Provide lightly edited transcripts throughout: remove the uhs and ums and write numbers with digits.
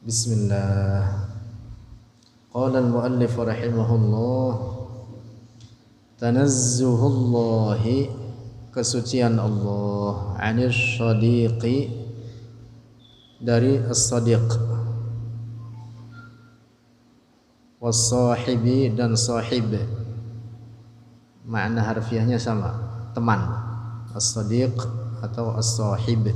Bismillah. Qala al-muallif rahimahullah, tanazzuhullahi, kesucian Allah, 'anil shadiqi, dari as-sadiq, was-sahibi, dan sahib. Makna harfiahnya sama, teman, as-sadiq atau as-sahib.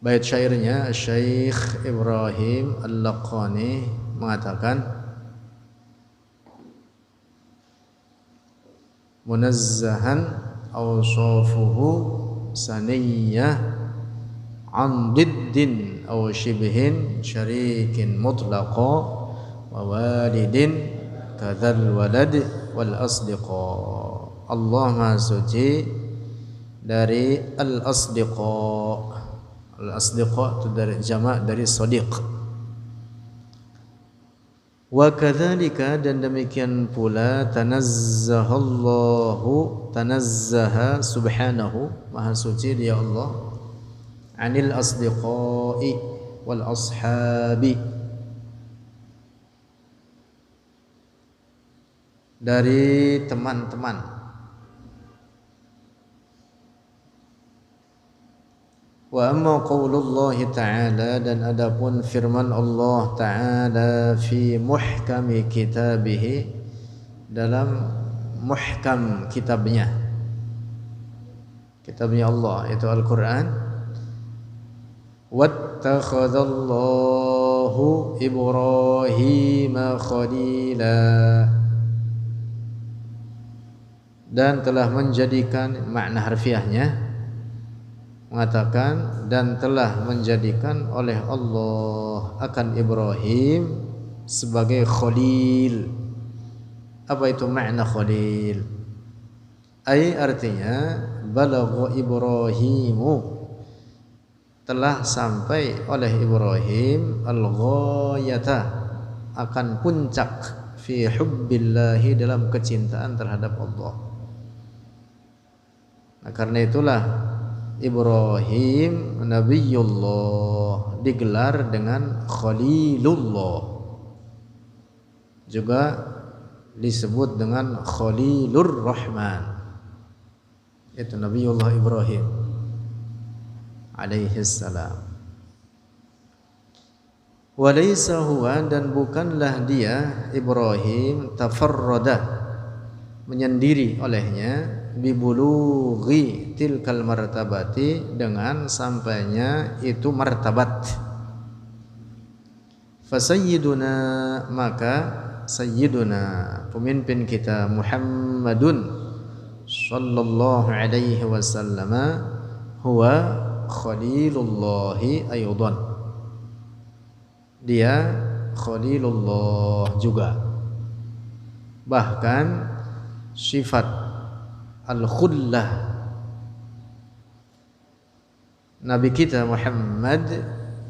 Bait syairnya Syekh Ibrahim Al-Laqani mengatakan, munazzahan awsafuhu saniyah an diddin aw shibhin syarikin mutlaqa wa walidin kadzal walad wal asdiqa. Allah Maha Suci dari al-asdiqa. Al-asdiqa itu dari jamak dari sadiq. Wa kadzalika, dan demikian pula, tanazzahallahu, tanazzaha subhanahu, maha suci dia Allah, 'anil asdiqai wal ashabi, dari teman-teman. Wa amma qaulullahi ta'ala, dan adapun firman Allah ta'ala fi muhkami kitabihi, dalam muhkam kitabnya, kitabnya Allah itu Al-Quran. Wattakhadallahu Ibrahima khalila, dan telah menjadikan, makna harfiahnya mengatakan, dan telah menjadikan oleh Allah akan Ibrahim sebagai khalil. Apa itu makna khalil? Ai, artinya balagha Ibrahimu, telah sampai oleh Ibrahim, al-ghayata, akan puncak, fi hubbillahi, dalam kecintaan terhadap Allah. Nah, karena itulah Ibrahim Nabiyullah digelar dengan Khalilullah, juga disebut dengan Khalilur Rahman, itu Nabiyullah Ibrahim alaihi salam. Walaysa huwa, dan bukanlah dia Ibrahim, tafarrada, menyendiri olehnya, bibulughi tilkal martabati, dengan sampainya itu martabat. Fasayyiduna, maka sayyiduna, pemimpin kita, Muhammadun sallallahu alaihi wasallam, huwa khalilullahi aydan, dia khalilullah juga. Bahkan sifat al-khullah Nabi kita Muhammad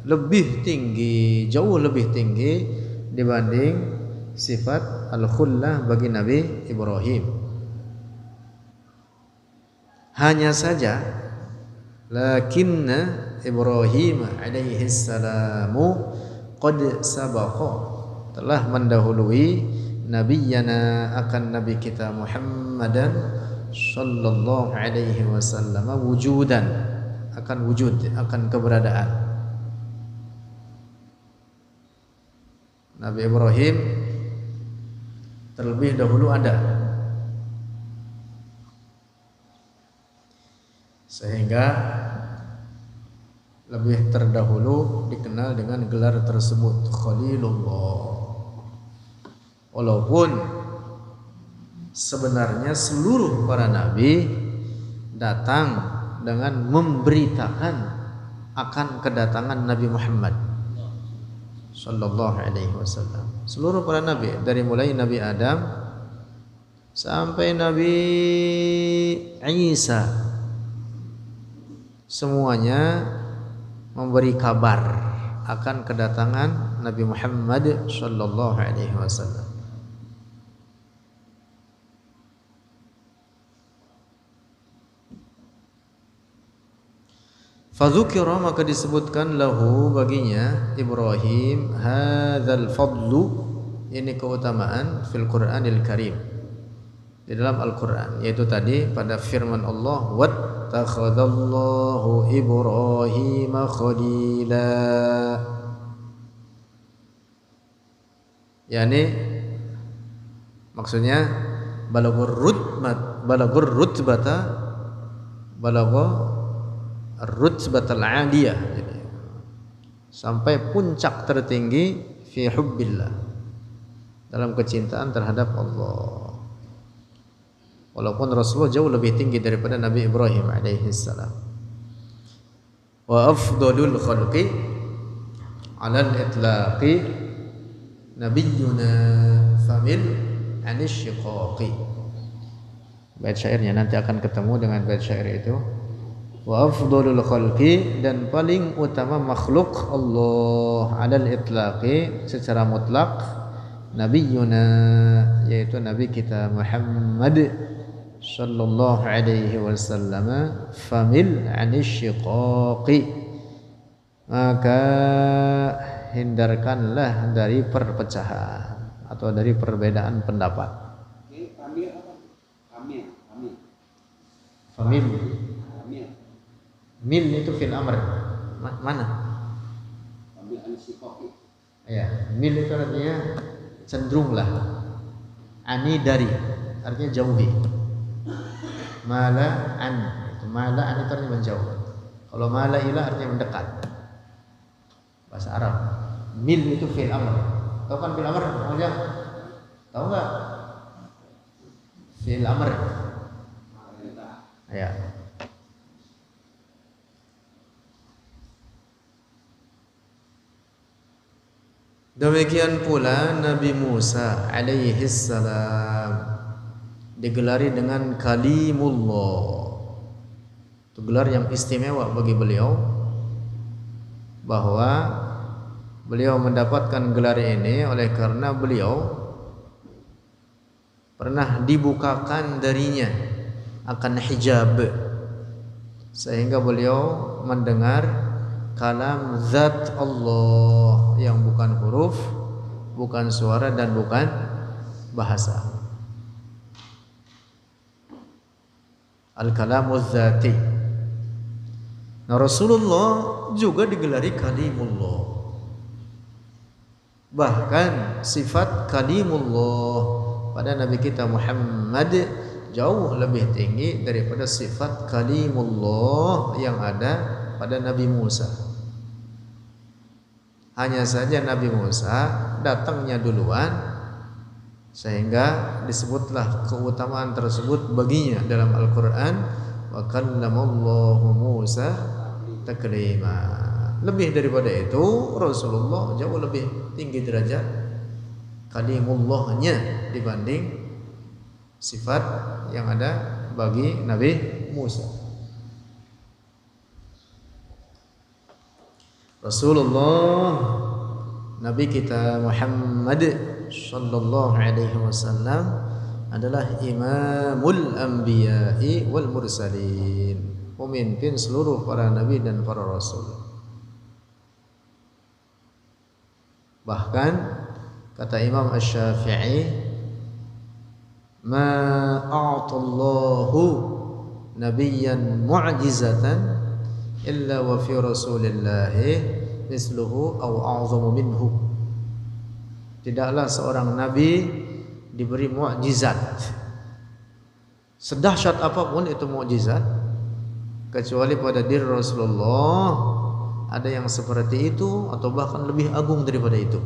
lebih tinggi, jauh lebih tinggi dibanding sifat al-khullah bagi Nabi Ibrahim. Hanya saja, lakinna Ibrahim alaihi salamu qad sabaqa, telah mendahului nabiyana, akan nabi kita Muhammadan sallallahu alaihi wasallam, wujudan, akan wujud, akan keberadaan. Nabi Ibrahim terlebih dahulu ada, sehingga lebih terdahulu dikenal dengan gelar tersebut, Khalilullah. Walaupun sebenarnya seluruh para nabi datang dengan memberitakan akan kedatangan Nabi Muhammad sallallahu alaihi wasallam. Seluruh para nabi, dari mulai Nabi Adam sampai Nabi Isa, semuanya memberi kabar akan kedatangan Nabi Muhammad sallallahu alaihi wasallam. Fadzukira, maka disebutkan lahu baginya Ibrahim hadzal fadlu, ini keutamaan fil Qur'anil Karim, di dalam Al-Qur'an, yaitu tadi pada firman Allah wattakhadallahu Ibrahim khalila, yakni maksudnya balagur rutbatal aliyah, jadi sampai puncak tertinggi fi hubbillah, dalam kecintaan terhadap Allah. Walaupun Rasulullah jauh lebih tinggi daripada Nabi Ibrahim alaihi salam. Wa afdalul khalqi 'alal itlaqi nabiyyuna famil 'anil syiqaqi. Bait syairnya nanti akan ketemu dengan bait syair itu. Wa afdalul khalqi, dan paling utama makhluk Allah, 'alal itlaqi, secara mutlak, nabiyyuna, yaitu nabi kita Muhammad sallallahu alaihi wasallam, famil 'anil syiqaqi, maka hindarkanlah dari perpecahan atau dari perbedaan pendapat. Famil mil itu fil amr. Mana? Ya, mil itu artinya cenderunglah. Ani dari, artinya jauhi. Mala an, mala an itu artinya menjauh. Kalau mala ila artinya mendekat. Bahasa Arab. Mil itu fil amr. Tahu kan fil amr? Tahu enggak? Fil amr. Ya. Demikian pula Nabi Musa alaihi salam digelari dengan Kalimullah. Itu gelar yang istimewa bagi beliau, bahwa beliau mendapatkan gelar ini oleh karena beliau pernah dibukakan darinya akan hijab, sehingga beliau mendengar kalam zat Allah yang bukan huruf, bukan suara, dan bukan bahasa. Al-kalamuz zati. Nah, Rasulullah juga digelari kalimullah. Bahkan sifat kalimullah pada Nabi kita Muhammad jauh lebih tinggi daripada sifat kalimullah yang ada pada Nabi Musa. Hanya saja Nabi Musa datangnya duluan, sehingga disebutlah keutamaan tersebut baginya dalam Al-Quran, wa kallamallahu Musa taklima. Lebih daripada itu, Rasulullah jauh lebih tinggi derajat kalimullahnya dibanding sifat yang ada bagi Nabi Musa. Rasulullah, Nabi kita Muhammad sallallahu alaihi wasallam adalah imamul anbiya'i wal mursalin, pemimpin seluruh para nabi dan para rasul. Bahkan kata Imam Asy-Syafi'i, ma a'tallahu nabiyyan mu'jizatan illa wa fi rasulillahi misluhu aw a'zamu minhu. Tidaklah seorang nabi diberi mukjizat sedahsyat apapun itu mukjizat, kecuali pada diri Rasulullah ada yang seperti itu atau bahkan lebih agung daripada itu.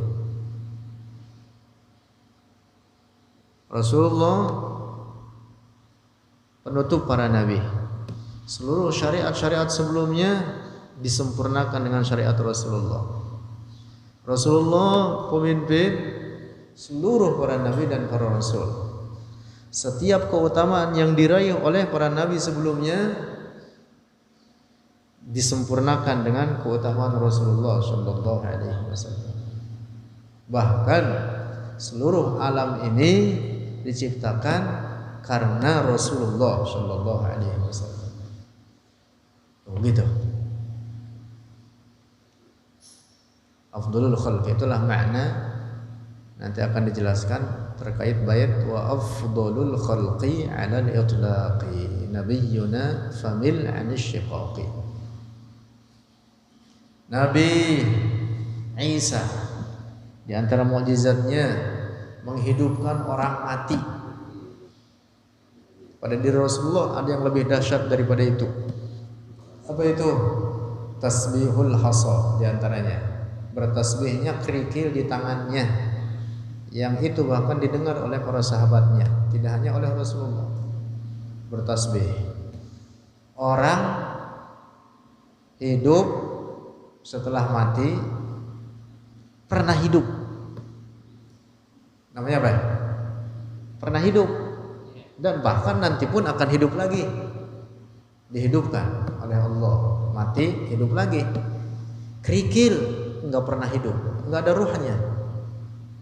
Rasulullah penutup para nabi. Seluruh syariat-syariat sebelumnya disempurnakan dengan syariat Rasulullah. Rasulullah pemimpin seluruh para nabi dan para rasul. Setiap keutamaan yang diraih oleh para nabi sebelumnya disempurnakan dengan keutamaan Rasulullah sallallahu alaihi wasallam. Bahkan seluruh alam ini diciptakan karena Rasulullah sallallahu alaihi wasallam. Begitu. Afdalul khalqi, itulah makna nanti akan dijelaskan terkait bait wa afdalul khalqi 'ala al-itlaqi nabiyyuna famil 'anil shiqaqi. Nabi Isa di antara mukjizatnya menghidupkan orang mati. Pada diri Rasulullah ada yang lebih dahsyat daripada itu. Apa itu? Tasbihul hasa di antaranya. Bertasbihnya kerikil di tangannya, yang itu bahkan didengar oleh para sahabatnya, tidak hanya oleh Rasulullah. Bertasbih. Orang hidup setelah mati pernah hidup. Namanya apa? Pernah hidup, dan bahkan nanti pun akan hidup lagi. Dihidupkan oleh Allah, mati hidup lagi. Kerikil nggak pernah hidup, nggak ada ruhnya,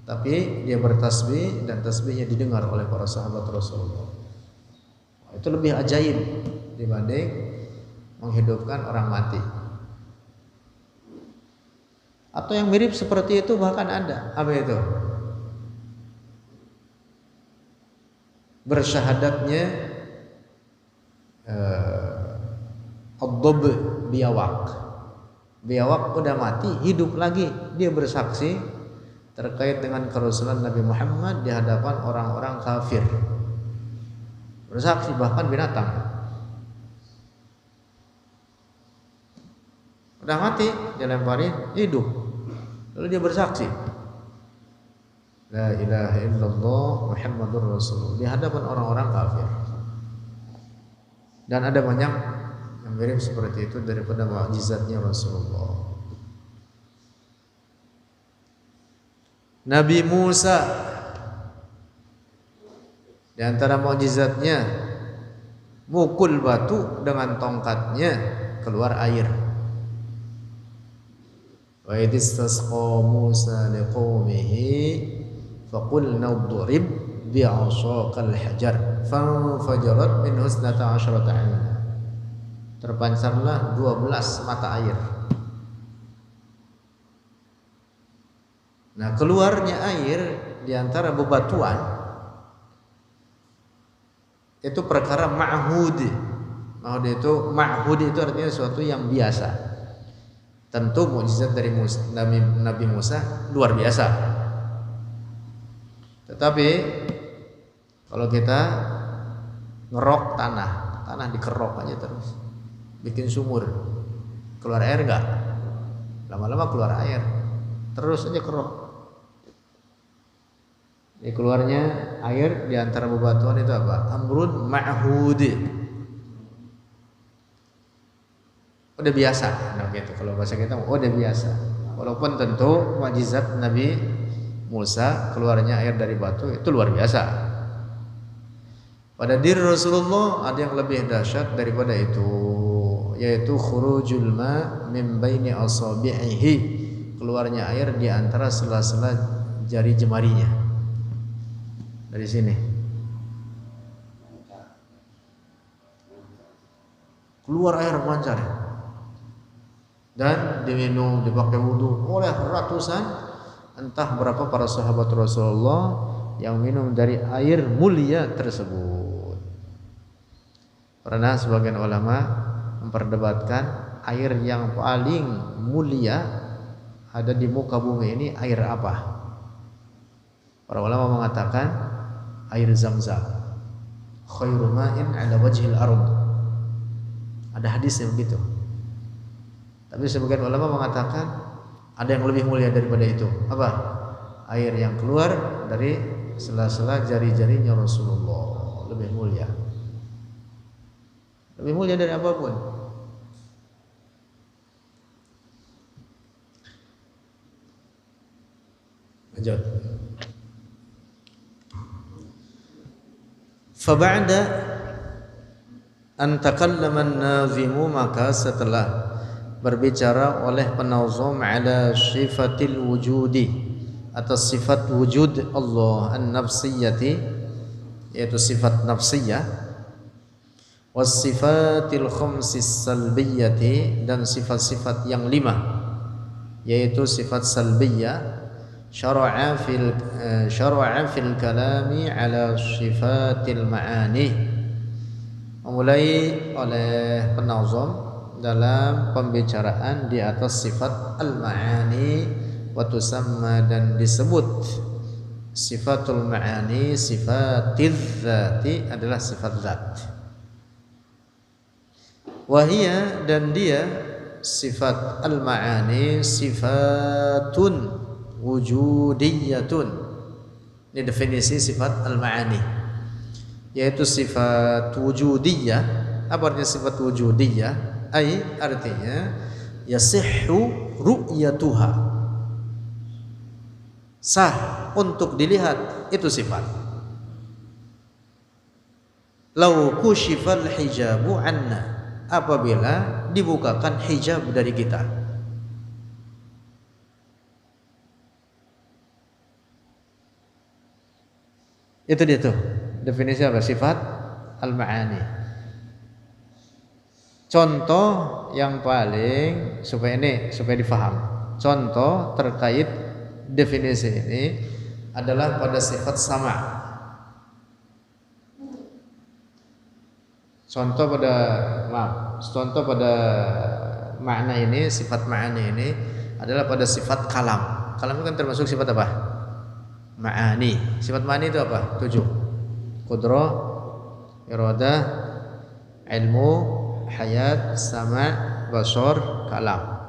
tapi dia bertasbih dan tasbihnya didengar oleh para sahabat Rasulullah. Itu lebih ajaib dibanding menghidupkan orang mati. Atau yang mirip seperti itu bahkan ada. Apa itu? Bersyahadatnya Ad-Dab biawak. Biawak udah mati, hidup lagi. Dia bersaksi terkait dengan kerasulan Nabi Muhammad di hadapan orang-orang kafir. Bersaksi, bahkan binatang. Udah mati, dia lemparin, hidup. Lalu dia bersaksi, La ilaha illallah Muhammadur Rasulullah, di hadapan orang-orang kafir. Dan ada banyak yang mirip seperti itu daripada mukjizatnya Rasulullah. Nabi Musa, di antara mukjizatnya mukul batu dengan tongkatnya keluar air. Wa idistasqa Musa liqaumihi faqulna idrib bi'asaqal hajar fanfajarat minhu 12 'ayna. Terpancarlah 12 mata air. Nah, keluarnya air di antara bebatuan itu perkara ma'hud. Ma'hud itu artinya sesuatu yang biasa. Tentu mukjizat dari Nabi Musa luar biasa. Tetapi kalau kita ngerok tanah dikerok aja terus, bikin sumur, keluar air enggak? Lama-lama keluar air, terus aja kerok. Jadi keluarnya air di antara bebatuan itu apa? Amrun ma'hud. Udah biasa, nah gitu. Kalau bahasa kita udah biasa. Walaupun tentu mukjizat Nabi Musa keluarnya air dari batu itu luar biasa. Pada diri Rasulullah ada yang lebih dahsyat daripada itu, yaitu khurujul ma min baini asabi'ihi, keluarnya air di antara sela-sela jari jemarinya. Dari sini keluar air mancar dan diminum, dipakai wudhu oleh ratusan, entah berapa para sahabat Rasulullah yang minum dari air mulia tersebut. Karena sebagian ulama memperdebatkan air yang paling mulia ada di muka bumi ini air apa? Para ulama mengatakan air Zam-Zam, khairu ma'in 'ala wajhil ardh. Ada hadisnya begitu. Tapi sebagian ulama mengatakan ada yang lebih mulia daripada itu. Apa? Air yang keluar dari sela-sela jari-jarinya Rasulullah, lebih mulia. Lebih mulia dari apapun. Lanjut. Faba'da an takallama an-nazimu, maka setelah berbicara oleh penazam ala sifatil wujudi, atas sifat wujud Allah an-nafsiyati, yaitu sifat nafsiyah, was sifatil khamsis salbiyati, dan sifat-sifat yang 5 yaitu sifat salbiyah. Syara'a fil kalami ala sifatil ma'ani, memulai oleh penazam dalam pembicaraan di atas sifat al-ma'ani wa tusamma, dan disebut sifatul ma'ani sifatiz zati, adalah sifat zat. Wahia, dan dia sifat al-ma'ani sifatun wujudiyatun. Ini definisi sifat al-ma'ani, yaitu sifat wujudiyah. Apa artinya sifat wujudiyah? Artinya yasihhu ru'yatuha, sah untuk dilihat itu sifat. Lau kushifal hijabu anna, apabila dibukakan hijab dari kita. Itu dia tuh definisi apa? Sifat al-ma'ani. Contoh yang paling supaya difaham. Contoh terkait definisi ini adalah pada sifat sama. Contoh pada makna ini, sifat ma'ani ini adalah pada sifat kalam. Kalam itu kan termasuk sifat apa? Ma'ani. Sifat ma'ani itu apa? 7. Qudrah, iradah, ilmu, hayat, sama', basar, kalam.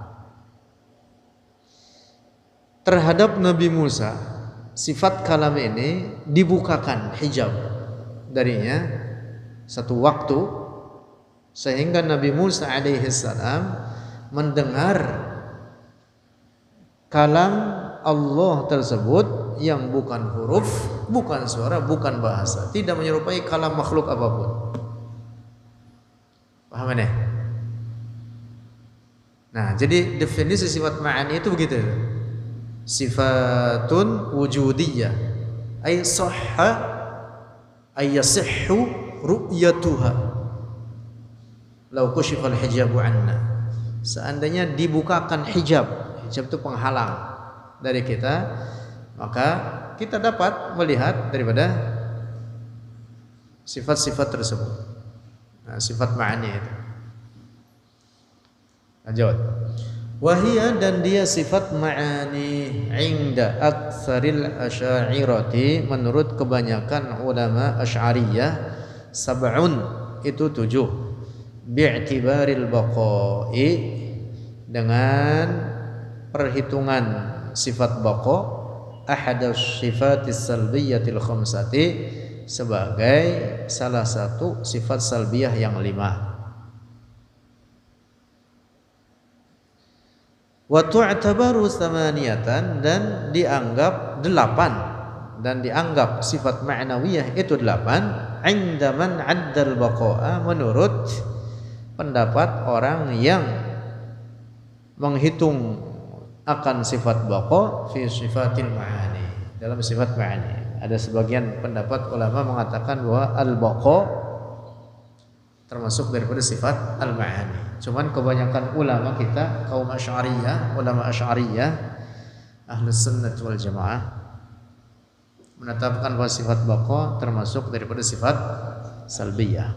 Terhadap Nabi Musa, sifat kalam ini dibukakan hijab darinya satu waktu, sehingga Nabi Musa alaihissalam mendengar kalam Allah tersebut yang bukan huruf, bukan suara, bukan bahasa, tidak menyerupai kalam makhluk apapun. Paham ini? Nah, jadi definisi sifat ma'ani itu begitu. Sifatun wujudiyah, ay sahha ay yasihhu ru'yatuha lau kushifal hijabu anna. Seandainya dibukakan hijab itu penghalang dari kita, maka kita dapat melihat daripada sifat-sifat tersebut. Nah, sifat ma'ani itu. Lanjut. Wahia, dan dia sifat ma'ani inda aktsaril asy'ariyati, menurut kebanyakan ulama Asy'ariyah, sab'un, itu 7, bi'tibaril baqa'i, dengan perhitungan sifat baqa, ahadus sifatis salbiyatil khamsati, sebagai salah satu sifat salbiyah yang 5. Wa tu'tabaru tsamaniyatan, dan dianggap 8, dan dianggap sifat ma'nawiyah itu 8, inda man 'addal baqa'a, menurut pendapat orang yang menghitung akan sifat baqa fi sifatil ma'ani, dalam sifat ma'ani. Ada sebagian pendapat ulama mengatakan bahwa al-baqa termasuk daripada sifat al-ma'ani. Cuman kebanyakan ulama kita, kaum Asy'ariyah, ulama Asy'ariyah, Ahlus Sunnah wal Jamaah, menetapkan bahwa sifat baqa termasuk daripada sifat salbiyah.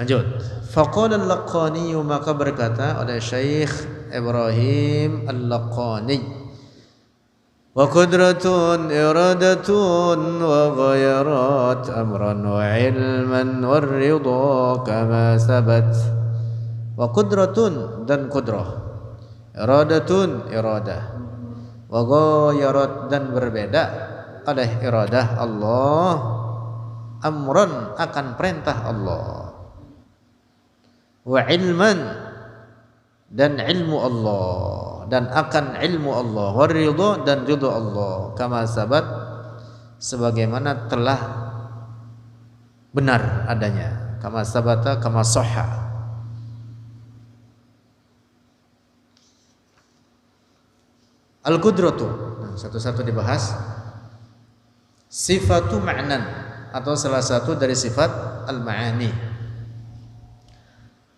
Lanjut. Faqala al-Laqani, maka berkata oleh Syekh Ibrahim al-Laqani, wa qudratun iradatun wa ghayarat amran wa ilman wa ridha kama sabat. Wa qudratun, dan qudrah, iradatun, iradah, wa ghayarat, dan berbeda oleh iradah Allah, amran, akan perintah Allah, wa ilman, dan ilmu Allah, dan akan ilmu Allah, wa ridha, dan ridha Allah, kama sabat, sebagaimana telah benar adanya, kama sabata kama sahha. Al-qudratu, satu-satu dibahas. Sifatu ma'nan, atau salah satu dari sifat al-ma'ani.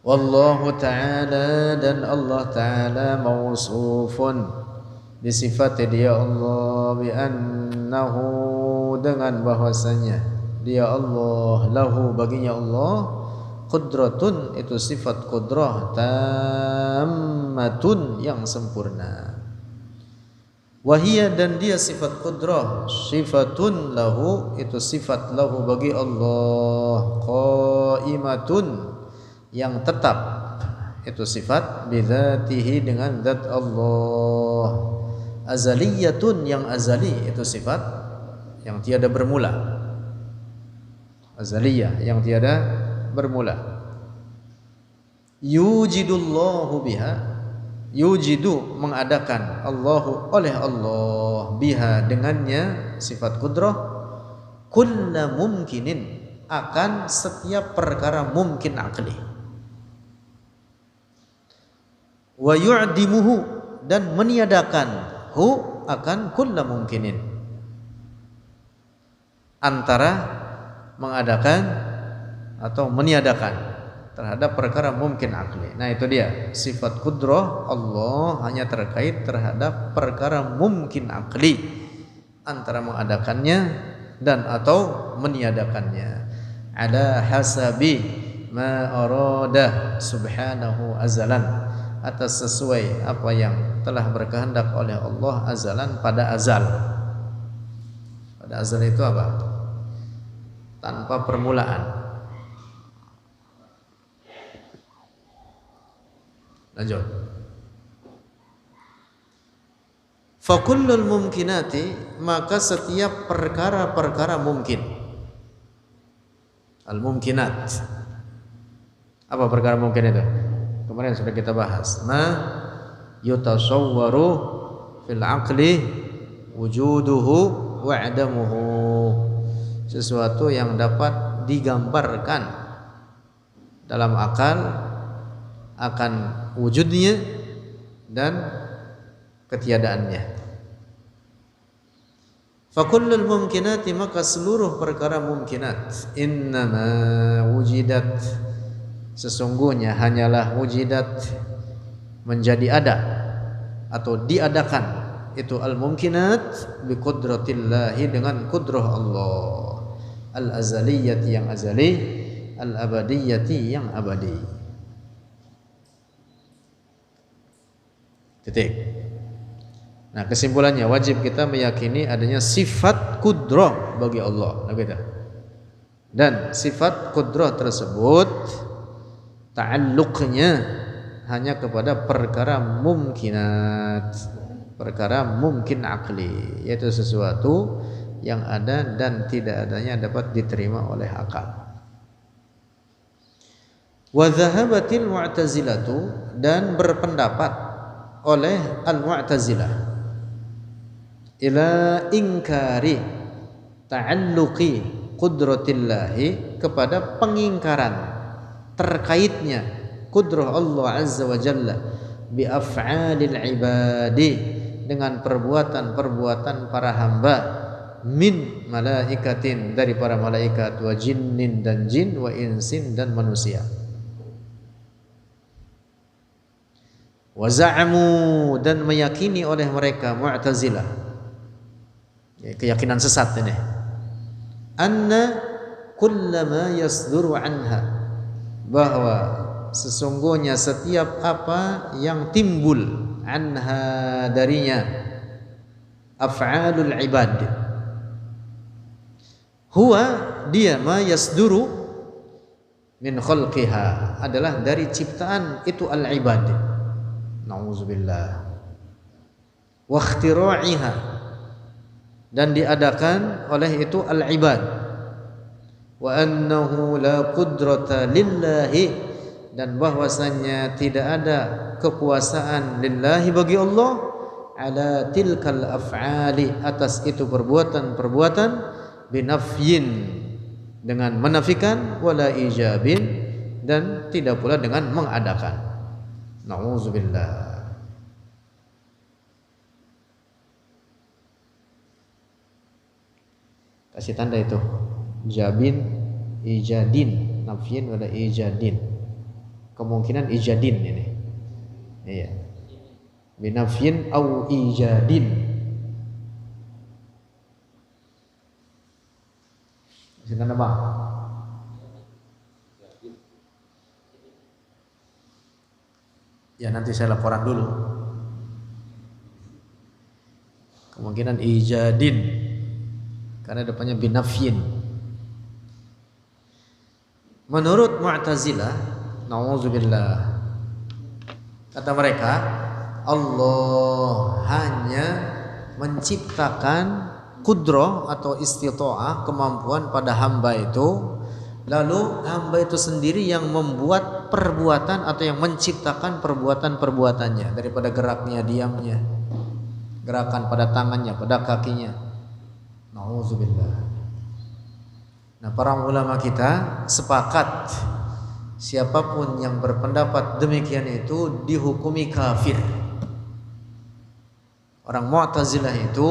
Wallahu ta'ala, dan Allah ta'ala mausufun, disifati dia Allah, bi annahu, dengan bahwasanya dia Allah, lahu baginya Allah, qudratun, itu sifat qudrah, tammatun, yang sempurna. Wahia, dan dia sifat qudrah, sifatun lahu, itu sifat lahu bagi Allah, qaimatun, yang tetap, itu sifat bidzatihi, dengan zat Allah, azaliyatun, yang azali, itu sifat yang tiada bermula, azaliyah, yang tiada bermula. Yujidullahu biha, yujidu, mengadakan, Allahu, oleh Allah, biha, dengannya, sifat qudrah, kulla mumkinin, akan setiap perkara mungkin akli, wa yu'dimuhu, dan meniadakan, hu, akan kulla mumkinin, antara mengadakan atau meniadakan terhadap perkara mungkin akli. Nah, itu dia sifat qudrah Allah, hanya terkait terhadap perkara mungkin akli, antara mengadakannya dan atau meniadakannya, ala hasabi ma arada subhanahu azalan, atas sesuai apa yang telah berkehendak oleh Allah azalan, pada azal. Pada azal itu apa? Tanpa permulaan. Lanjut. Fakullul mumkinati, maka setiap perkara-perkara mungkin. Al-mumkinat. Apa perkara mungkin itu? Kemarin sudah kita bahas. Ma yutasawwaru fil aqli wujuduhu wa adamuhu. Sesuatu yang dapat digambarkan dalam akal akan wujudnya dan ketiadaannya. Fakullul mumkinati, maka seluruh perkara mumkinat, innama wujidat, sesungguhnya hanyalah wujidat, menjadi ada atau diadakan, itu al-mumkinat bi qudratillahi, dengan kudrah Allah, al-azaliyati, yang azali, al-abadiyati, yang abadi. Titik. Nah, kesimpulannya wajib kita meyakini adanya sifat kudrah bagi Allah, dan sifat kudrah tersebut ta'alluqnya hanya kepada perkara mumkinat, perkara mungkin akli, yaitu sesuatu yang ada dan tidak adanya dapat diterima oleh akal. Wa dhahabatil mu'tazilatu, dan berpendapat oleh al-mu'tazilah ila ingkari ta'alluqi qudratillahi, kepada pengingkaran terkaitnya kudrah Allah azza wa jalla bi af'alil ibadi, dengan perbuatan-perbuatan para hamba, min malaikatin, dari para malaikat, wa jinnin, dan jin, wa insin, dan manusia. Wa za'amu, dan meyakini oleh mereka Mu'tazilah, ya, keyakinan sesat ini, anna kullama yasduru anha, bahwa sesungguhnya setiap apa yang timbul, anha, darinya, af'alul ibad, huwa, dia, ma yasduru min khalqiha, adalah dari ciptaan itu al-ibad, na'udzubillah, wa ikhtira'iha, dan diadakan oleh itu al-ibad, wa annahu la qudrata lillahi, dan bahwasannya tidak ada kekuasaan lillahi, bagi Allah, ala tilkal af'ali, atas itu perbuatan-perbuatan, binafyin, dengan menafikan, wala ijabin, dan tidak pula dengan mengadakan. Na'udzubillah. Kasih tanda itu, jabin, ijadin, nafyin wala ijadin. kemungkinan ijadin ini. Iya. Binafyin au ijadin. Sinan apa? Ya nanti saya laporan dulu. Kemungkinan ijadin karena depannya binafyin. Menurut Mu'tazilah, na'udzubillah, kata mereka Allah hanya menciptakan kudrah atau istita'ah, kemampuan pada hamba itu, lalu hamba itu sendiri yang membuat perbuatan atau yang menciptakan perbuatan-perbuatannya, daripada geraknya, diamnya, gerakan pada tangannya, pada kakinya. Na'udzubillah. Nah, para ulama kita sepakat siapapun yang berpendapat demikian itu dihukumi kafir. Orang Mu'tazilah itu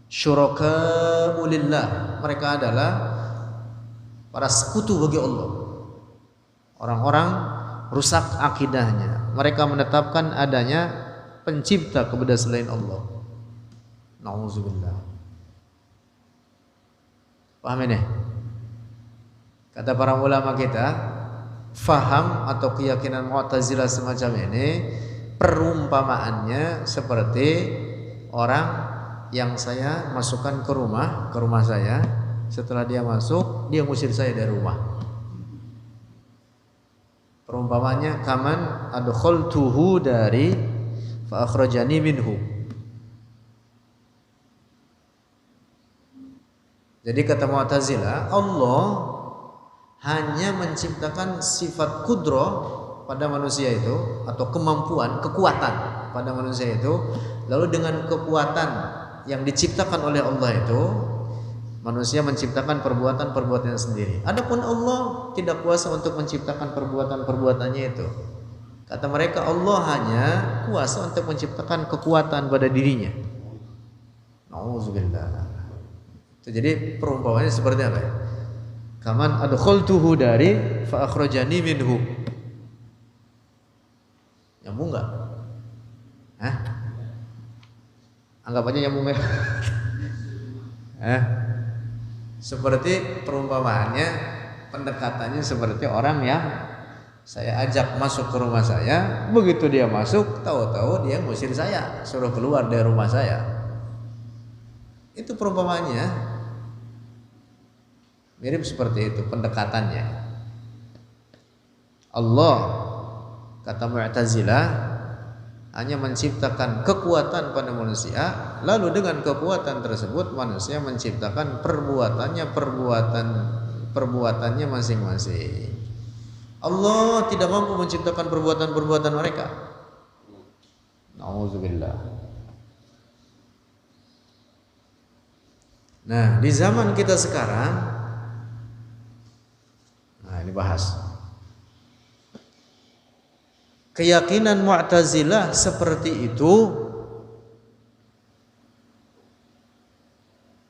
syuraka'u lillah, mereka adalah para sekutu bagi Allah. Orang-orang rusak akidahnya. Mereka menetapkan adanya pencipta kepada selain Allah. Nauzubillah. Paham ini? Kata para ulama kita, faham atau keyakinan Mu'tazilah semacam ini perumpamaannya seperti orang yang saya masukkan ke rumah saya. Setelah dia masuk, dia ngusir saya dari rumah. Perumpamanya kaman adkhaltuhu dari fa akhrajani minhu. Jadi kata Mu'tazilah, Allah hanya menciptakan sifat kudrah pada manusia itu, atau kemampuan, kekuatan pada manusia itu, lalu dengan kekuatan yang diciptakan oleh Allah itu, manusia menciptakan perbuatan-perbuatannya sendiri. Adapun Allah tidak kuasa untuk menciptakan perbuatan-perbuatannya itu. Kata mereka, Allah hanya kuasa untuk menciptakan kekuatan pada dirinya. Nauzubillah. Jadi perumpamannya seperti apa ya? Kaman adkhaltuhu dari fa akhrajani minhu. Nyambung enggak? Hah? Anggap aja nyambung ya. Seperti perumpamaannya, pendekatannya seperti orang yang saya ajak masuk ke rumah saya, begitu dia masuk, tahu-tahu dia ngusir saya, suruh keluar dari rumah saya. Itu perumpamaannya. Mirip seperti itu pendekatannya. Allah, kata Mu'tazilah, hanya menciptakan kekuatan pada manusia, lalu dengan kekuatan tersebut manusia menciptakan perbuatannya masing-masing. Allah tidak mampu menciptakan perbuatan-perbuatan mereka. Nauzubillah. Nah, di zaman kita sekarang, ini bahas keyakinan Mu'tazilah seperti itu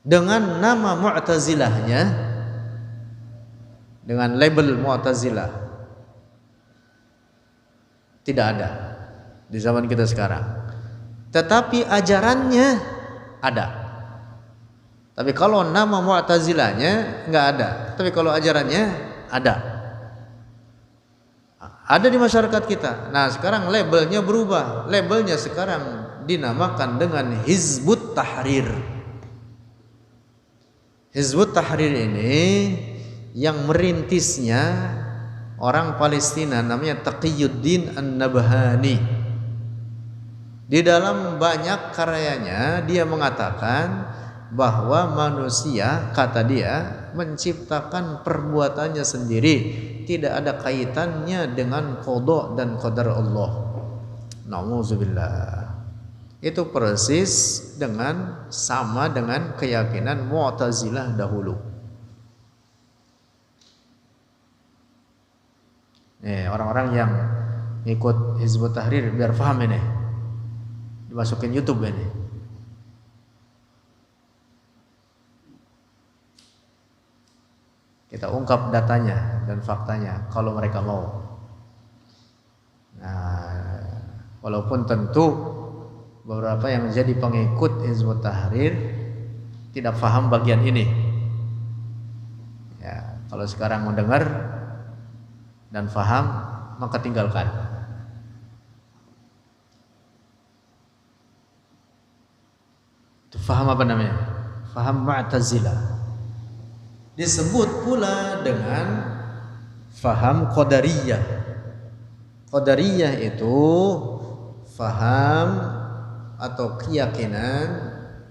dengan nama Mu'tazilahnya, dengan label Mu'tazilah, tidak ada di zaman kita sekarang. Tetapi ajarannya ada. Tapi kalau nama Mu'tazilahnya nggak ada. Tapi kalau ajarannya ada di masyarakat kita. Nah, sekarang labelnya berubah. Labelnya sekarang dinamakan dengan Hizbut Tahrir. Hizbut Tahrir ini yang merintisnya orang Palestina, namanya Taqiyuddin An-Nabhani. Di dalam banyak karyanya dia mengatakan bahwa manusia, kata dia, menciptakan perbuatannya sendiri, tidak ada kaitannya dengan qada dan qadar Allah. Nauzubillah. Itu persis sama dengan keyakinan Mu'tazilah dahulu. Orang-orang yang ikut Hizbut Tahrir biar paham ini, dimasukin YouTube ini. Kita ungkap datanya dan faktanya kalau mereka mau. Nah, walaupun tentu beberapa yang jadi pengikut Hizbut Tahrir tidak paham bagian ini. Ya, kalau sekarang mendengar dan paham maka tinggalkan. Itu paham apa namanya? Paham Mu'tazilah. Disebut pula dengan faham Qadariyah. Qadariyah itu faham atau keyakinan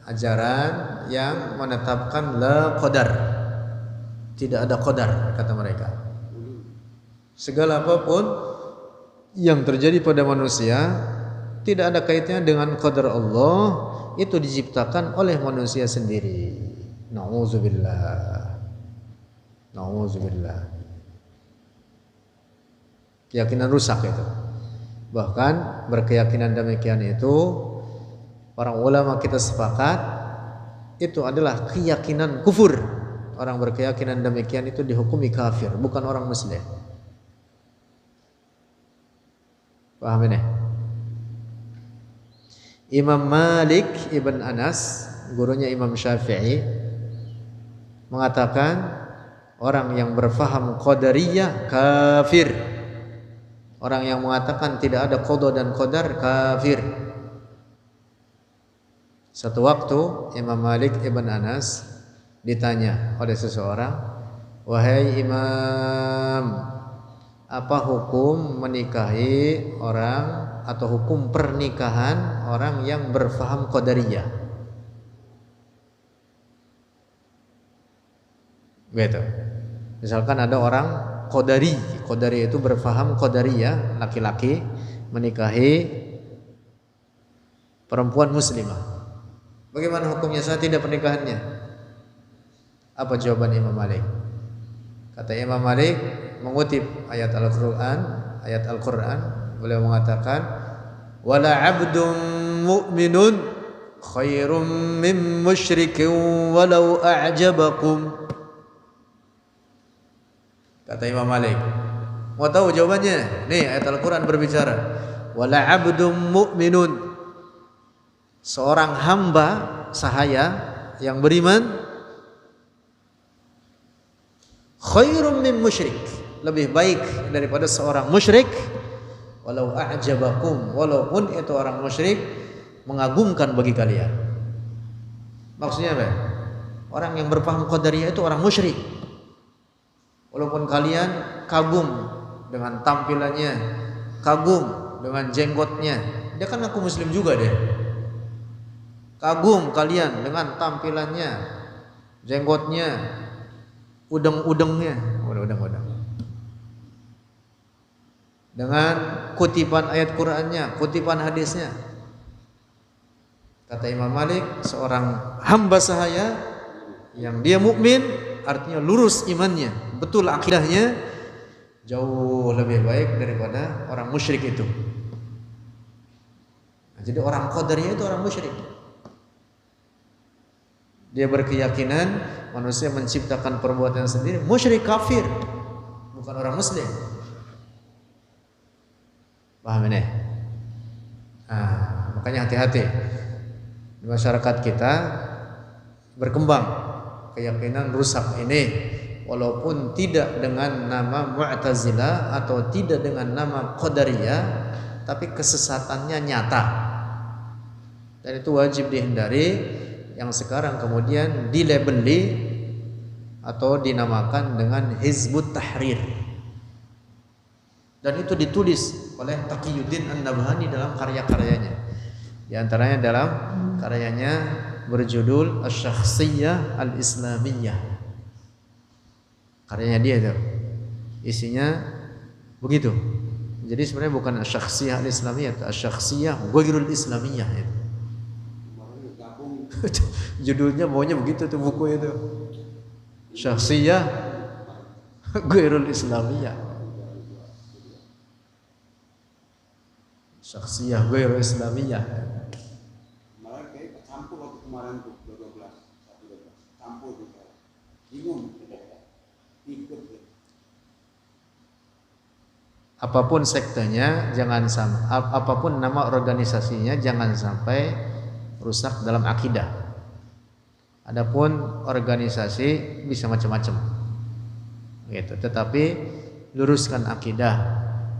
ajaran yang menetapkan la qadar. Tidak ada qadar kata mereka. Segala apapun yang terjadi pada manusia tidak ada kaitannya dengan qadar Allah, itu diciptakan oleh manusia sendiri. Nauzubillah. Nauzubillah. Keyakinan rusak itu. Bahkan berkeyakinan demikian itu para ulama kita sepakat itu adalah keyakinan kufur. Orang berkeyakinan demikian itu dihukumi kafir, bukan orang muslim. Paham ini? Imam Malik ibn Anas, gurunya Imam Syafi'i, mengatakan orang yang berfaham qadariyah kafir. Orang yang mengatakan tidak ada qada dan qadar kafir. Satu waktu Imam Malik ibn Anas ditanya oleh seseorang, "Wahai Imam, apa hukum menikahi orang atau hukum pernikahan orang yang berfaham qadariyah?" Gitu. Misalkan ada orang Qadari itu berfaham qadariyah, laki-laki menikahi perempuan muslimah. Bagaimana hukumnya saat tidak pernikahannya? Apa jawaban Imam Malik? Kata Imam Malik mengutip ayat Al-Qur'an, beliau mengatakan, "Wala 'abdun mu'minun khairum min musyrikin walau a'jabakum." Kata Imam Malik. Mau tahu jawabannya? Nih ayat Al-Quran berbicara. Wala 'abdun mu'minun. Seorang hamba sahaya yang beriman khairum min musyrik. Lebih baik daripada seorang musyrik. Walau a'jabakum. Walaupun itu orang musyrik mengagumkan bagi kalian. Maksudnya apa? Orang yang berpaham qadariyah itu orang musyrik. Walaupun kalian kagum dengan tampilannya, kagum dengan jenggotnya, dia kan aku muslim juga deh. Kagum kalian dengan tampilannya, jenggotnya, udeng-udengnya, dengan kutipan ayat Qur'annya, kutipan hadisnya. Kata Imam Malik, seorang hamba sahaya yang dia mukmin, artinya lurus imannya, betul akidahnya, jauh lebih baik daripada orang musyrik itu. Nah, jadi orang qadariyah itu orang musyrik. Dia berkeyakinan manusia menciptakan perbuatan sendiri, musyrik kafir, bukan orang muslim. Paham ini? Nah, makanya hati-hati. Di masyarakat kita berkembang keyakinan rusak ini, walaupun tidak dengan nama Mu'tazilah atau tidak dengan nama Qadariyah, tapi kesesatannya nyata. Dan itu wajib dihindari. Yang sekarang kemudian dilabeli atau dinamakan dengan Hizbut Tahrir. Dan itu ditulis oleh Taqiyuddin An-Nabhani dalam karya-karyanya. Di antaranya dalam karyanya berjudul Asy-Syakhsiyah Al-Islamiyah. Karyanya dia itu isinya begitu. Jadi sebenarnya bukan Asy-Syakhsiyah Al-Islamiyah, Asy-Syakhsiyah Ghairul Islamiyah itu. Judulnya maunya begitu tuh buku itu. Syakhsiyah Ghairul Islamiyah. Syakhsiyah Ghairul Islamiyah. Malah kayak campur waktu kemarin tuh 12 campur juga. Bingung ikut. apapun sektenya jangan sampai, apapun nama organisasinya jangan sampai rusak dalam akidah. Adapun organisasi bisa macam-macam, gitu. Tetapi luruskan akidah,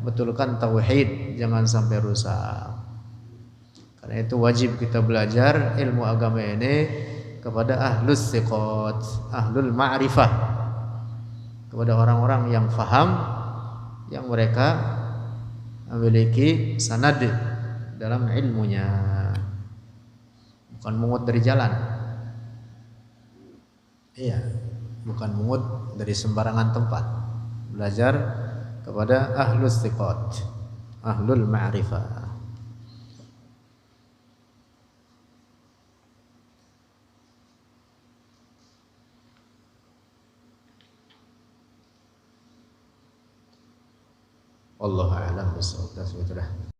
betulkan tauhid, jangan sampai rusak. Karena itu wajib kita belajar ilmu agama ini kepada ahlus siqat, ahlul ma'rifah, kepada orang-orang yang faham, yang mereka memiliki sanad dalam ilmunya, bukan mungut dari jalan. Iya, bukan mungut dari sembarangan tempat. Belajar kepada ahlus siqat, ahlul ma'rifah. Wallahu a'lam bishawab. Sudah.